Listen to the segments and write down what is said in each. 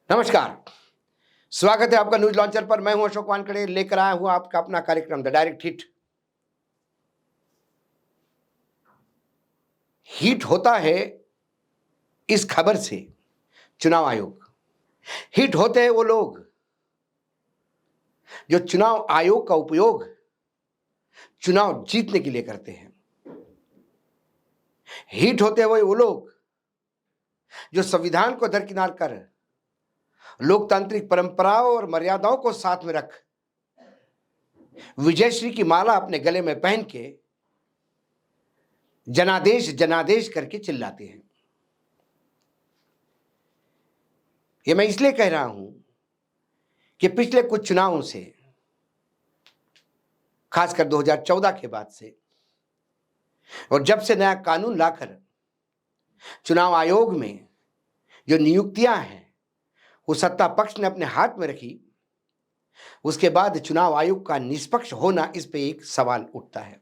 नमस्कार। स्वागत है आपका न्यूज लॉन्चर पर। मैं हूं अशोक वानखेड़े, लेकर आया हूं आपका अपना कार्यक्रम द डायरेक्ट हिट। हिट होता है इस खबर से चुनाव आयोग। हिट होते हैं वो लोग जो चुनाव आयोग का उपयोग चुनाव जीतने के लिए करते हैं। हिट होते हैं वो लोग जो संविधान को दरकिनार कर लोकतांत्रिक परंपराओं और मर्यादाओं को साथ में रख विजयश्री की माला अपने गले में पहन के जनादेश जनादेश करके चिल्लाते हैं। ये मैं इसलिए कह रहा हूं कि पिछले कुछ चुनावों से, खासकर 2014 के बाद से, और जब से नया कानून लाकर चुनाव आयोग में जो नियुक्तियां हैं वो सत्ता पक्ष ने अपने हाथ में रखी, उसके बाद चुनाव आयोग का निष्पक्ष होना, इस पे एक सवाल उठता है।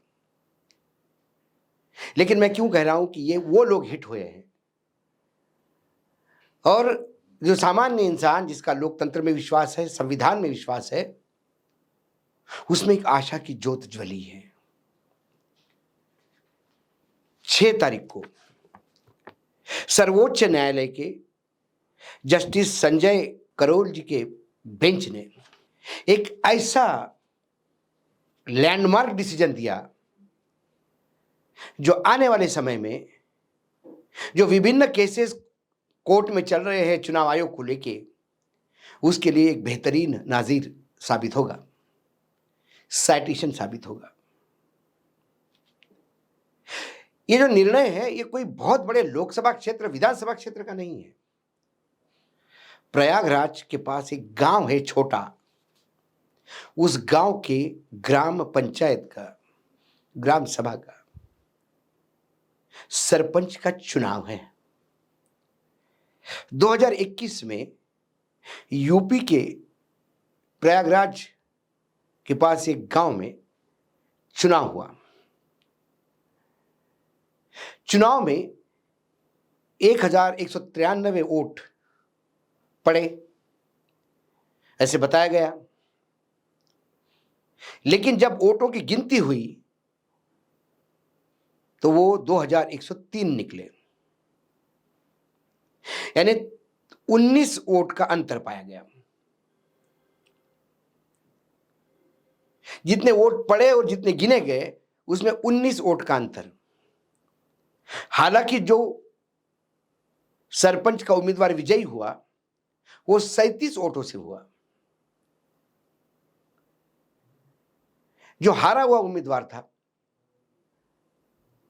लेकिन मैं क्यों कह रहा हूं कि ये वो लोग हिट हुए हैं, और जो सामान्य इंसान जिसका लोकतंत्र में विश्वास है, संविधान में विश्वास है, उसमें एक आशा की ज्योत ज्वली है। 6 तारीख को सर्वोच्च न्यायालय के जस्टिस संजय करोल जी के बेंच ने एक ऐसा लैंडमार्क डिसीजन दिया जो आने वाले समय में जो विभिन्न केसेस कोर्ट में चल रहे हैं चुनाव आयोग को लेके, उसके लिए एक बेहतरीन नाजीर साबित होगा, साइटेशन साबित होगा। ये जो निर्णय है ये कोई बहुत बड़े लोकसभा क्षेत्र, विधानसभा क्षेत्र का नहीं है। प्रयागराज के पास एक गांव है छोटा, उस गांव के ग्राम पंचायत का, ग्राम सभा का सरपंच का चुनाव है। 2021 में यूपी के प्रयागराज के पास एक गांव में चुनाव हुआ। चुनाव में 1193 वोट पड़े, ऐसे बताया गया। लेकिन जब वोटों की गिनती हुई तो वो 2103 निकले, यानी 19 वोट का अंतर पाया गया। जितने वोट पड़े और जितने गिने गए उसमें 19 वोट का अंतर। हालांकि जो सरपंच का उम्मीदवार विजयी हुआ वो 37 वोटों से हुआ। जो हारा हुआ उम्मीदवार था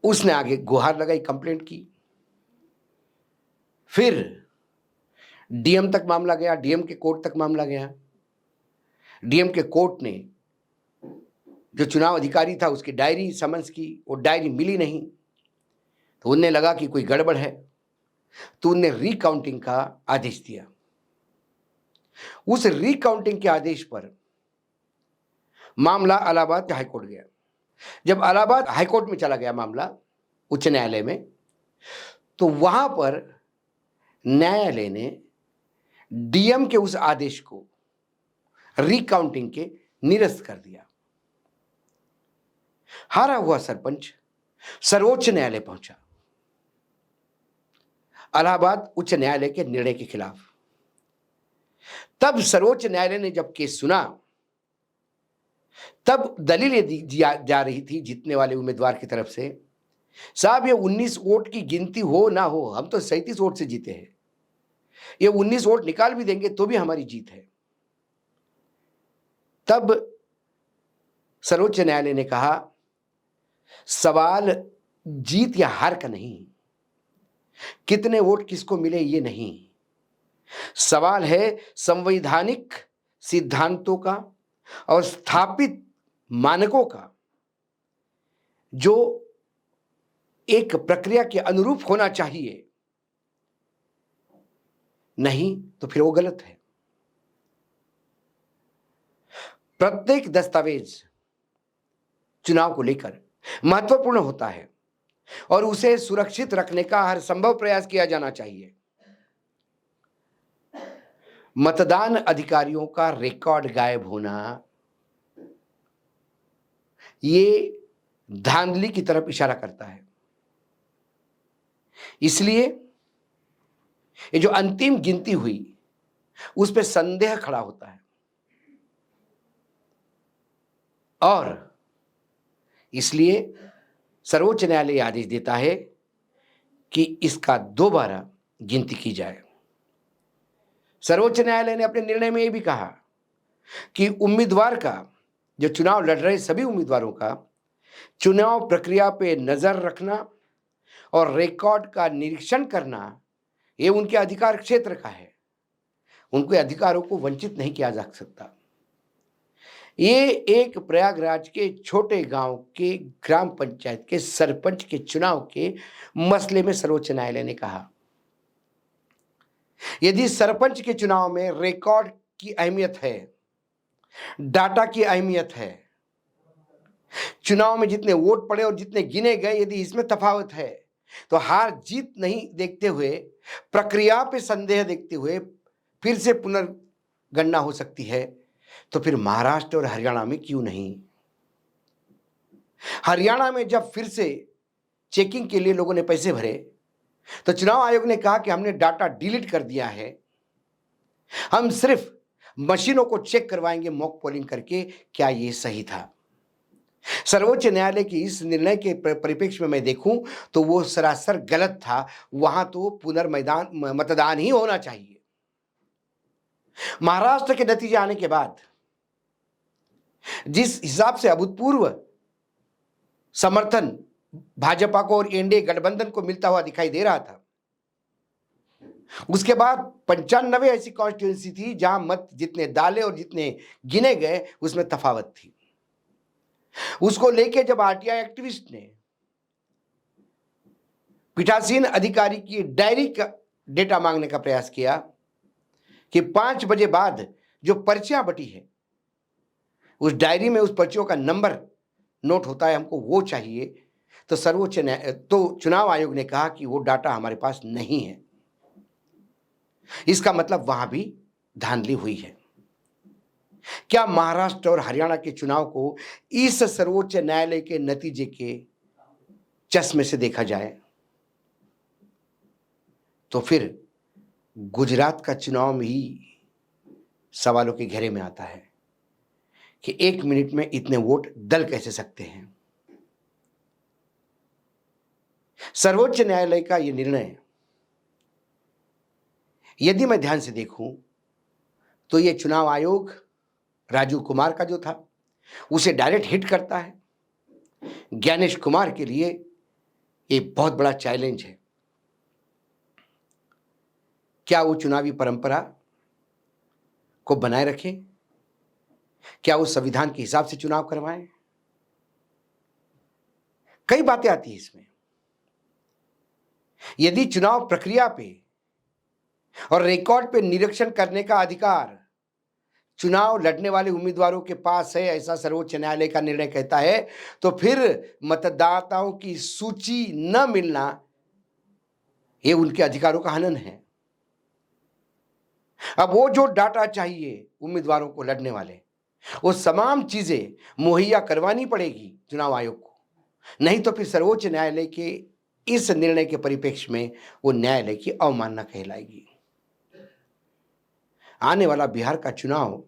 उसने आगे गुहार लगाई, कंप्लेंट की। फिर डीएम तक मामला गया, डीएम के कोर्ट तक मामला गया। डीएम के कोर्ट ने जो चुनाव अधिकारी था उसकी डायरी समन्स की, वो डायरी मिली नहीं, तो उन्हें लगा कि कोई गड़बड़ है, तो उन्हें रिकाउंटिंग का आदेश दिया। उस रिकाउंटिंग के आदेश पर मामला इलाहाबाद हाईकोर्ट गया। जब इलाहाबाद हाईकोर्ट में चला गया मामला, उच्च न्यायालय में, तो वहां पर न्यायालय ने डीएम के उस आदेश को रिकाउंटिंग के निरस्त कर दिया। हारा हुआ सरपंच सर्वोच्च न्यायालय पहुंचा, इलाहाबाद उच्च न्यायालय के निर्णय के खिलाफ। तब सर्वोच्च न्यायालय ने जब केस सुना, तब दलील दी जा रही थी जीतने वाले उम्मीदवार की तरफ से, साहब ये 19 वोट की गिनती हो ना हो, हम तो 37 वोट से जीते हैं, ये 19 वोट निकाल भी देंगे तो भी हमारी जीत है। तब सर्वोच्च न्यायालय ने कहा सवाल जीत या हार का नहीं, कितने वोट किसको मिले ये नहीं, सवाल है संवैधानिक सिद्धांतों का और स्थापित मानकों का, जो एक प्रक्रिया के अनुरूप होना चाहिए, नहीं तो फिर वो गलत है। प्रत्येक दस्तावेज चुनाव को लेकर महत्वपूर्ण होता है और उसे सुरक्षित रखने का हर संभव प्रयास किया जाना चाहिए। मतदान अधिकारियों का रिकॉर्ड गायब होना ये धांधली की तरफ इशारा करता है। इसलिए ये जो अंतिम गिनती हुई उस पे संदेह खड़ा होता है और इसलिए सर्वोच्च न्यायालय आदेश देता है कि इसका दोबारा गिनती की जाए। सर्वोच्च न्यायालय ने अपने निर्णय में यह भी कहा कि उम्मीदवार का, जो चुनाव लड़ रहे सभी उम्मीदवारों का चुनाव प्रक्रिया पे नजर रखना और रिकॉर्ड का निरीक्षण करना ये उनके अधिकार क्षेत्र का है। उनके अधिकारों को वंचित नहीं किया जा सकता। ये एक प्रयागराज के छोटे गांव के ग्राम पंचायत के सरपंच के चुनाव के मसले में सर्वोच्च न्यायालय ने कहा, यदि सरपंच के चुनाव में रिकॉर्ड की अहमियत है, डाटा की अहमियत है, चुनाव में जितने वोट पड़े और जितने गिने गए, यदि इसमें तफावत है तो हार जीत नहीं देखते हुए, प्रक्रिया पे संदेह देखते हुए फिर से पुनर्गणना हो सकती है, तो फिर महाराष्ट्र और हरियाणा में क्यों नहीं? हरियाणा में जब फिर से चेकिंग के लिए लोगों ने पैसे भरे तो चुनाव आयोग ने कहा कि हमने डाटा डिलीट कर दिया है, हम सिर्फ मशीनों को चेक करवाएंगे मॉक पोलिंग करके। क्या यह सही था? सर्वोच्च न्यायालय की इस निर्णय के परिप्रेक्ष्य में मैं देखूं तो वो सरासर गलत था। वहां तो मतदान ही होना चाहिए। महाराष्ट्र के नतीजे आने के बाद जिस हिसाब से अभूतपूर्व समर्थन भाजपा को और एनडीए गठबंधन को मिलता हुआ दिखाई दे रहा था, उसके बाद 95 ऐसी कॉन्स्टिट्यूंसी थी जहां मत जितने डाले और जितने गिने गए उसमें तफावत थी। उसको लेके जब आरटीआई एक्टिविस्ट ने पीठासीन अधिकारी की डायरी का डेटा मांगने का प्रयास किया कि 5 बजे बाद जो पर्चियां बटी है उस डायरी में उस पर्चियों का नंबर नोट होता है, हमको वो चाहिए, तो चुनाव आयोग ने कहा कि वो डाटा हमारे पास नहीं है। इसका मतलब वहां भी धांधली हुई है। क्या महाराष्ट्र और हरियाणा के चुनाव को इस सर्वोच्च न्यायालय के नतीजे के चश्मे से देखा जाए तो फिर गुजरात का चुनाव भी सवालों के घेरे में आता है कि 1 मिनट में इतने वोट दल कैसे सकते हैं। सर्वोच्च न्यायालय का यह निर्णय यदि मैं ध्यान से देखूं तो यह चुनाव आयोग राजीव कुमार का जो था उसे डायरेक्ट हिट करता है। ज्ञानेश कुमार के लिए यह बहुत बड़ा चैलेंज है। क्या वो चुनावी परंपरा को बनाए रखें? क्या वो संविधान के हिसाब से चुनाव करवाएं? कई बातें आती हैं इसमें। यदि चुनाव प्रक्रिया पे और रिकॉर्ड पे निरीक्षण करने का अधिकार चुनाव लड़ने वाले उम्मीदवारों के पास है, ऐसा सर्वोच्च न्यायालय का निर्णय कहता है, तो फिर मतदाताओं की सूची न मिलना ये उनके अधिकारों का हनन है। अब वो जो डाटा चाहिए उम्मीदवारों को लड़ने वाले, वो तमाम चीजें मुहैया करवानी पड़ेगी चुनाव आयोग को, नहीं तो फिर सर्वोच्च न्यायालय के इस निर्णय के परिप्रेक्ष्य में वो न्यायालय की अवमानना कहलाएगी। आने वाला बिहार का चुनाव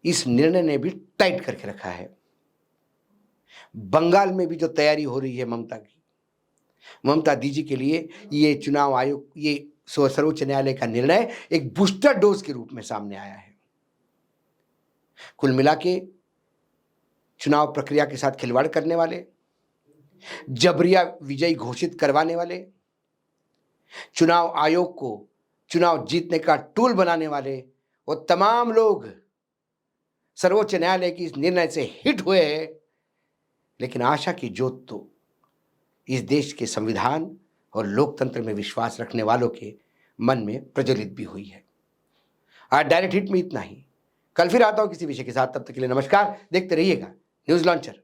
इस निर्णय ने भी टाइट करके रखा है। बंगाल में भी जो तैयारी हो रही है ममता दीदी के लिए ये चुनाव आयोग, ये सर्वोच्च न्यायालय का निर्णय एक बूस्टर डोज के रूप में सामने आया है। कुल मिला के चुनाव प्रक्रिया के साथ खिलवाड़ करने वाले, जबरिया विजयी घोषित करवाने वाले, चुनाव आयोग को चुनाव जीतने का टूल बनाने वाले, वो तमाम लोग सर्वोच्च न्यायालय की इस निर्णय से हिट हुए हैं। लेकिन आशा की ज्योत तो इस देश के संविधान और लोकतंत्र में विश्वास रखने वालों के मन में प्रज्वलित भी हुई है। आज डायरेक्ट हिट में इतना ही। कल फिर आता हूं किसी विषय के साथ। तब तक के लिए नमस्कार। देखते रहिएगा न्यूज लॉन्चर।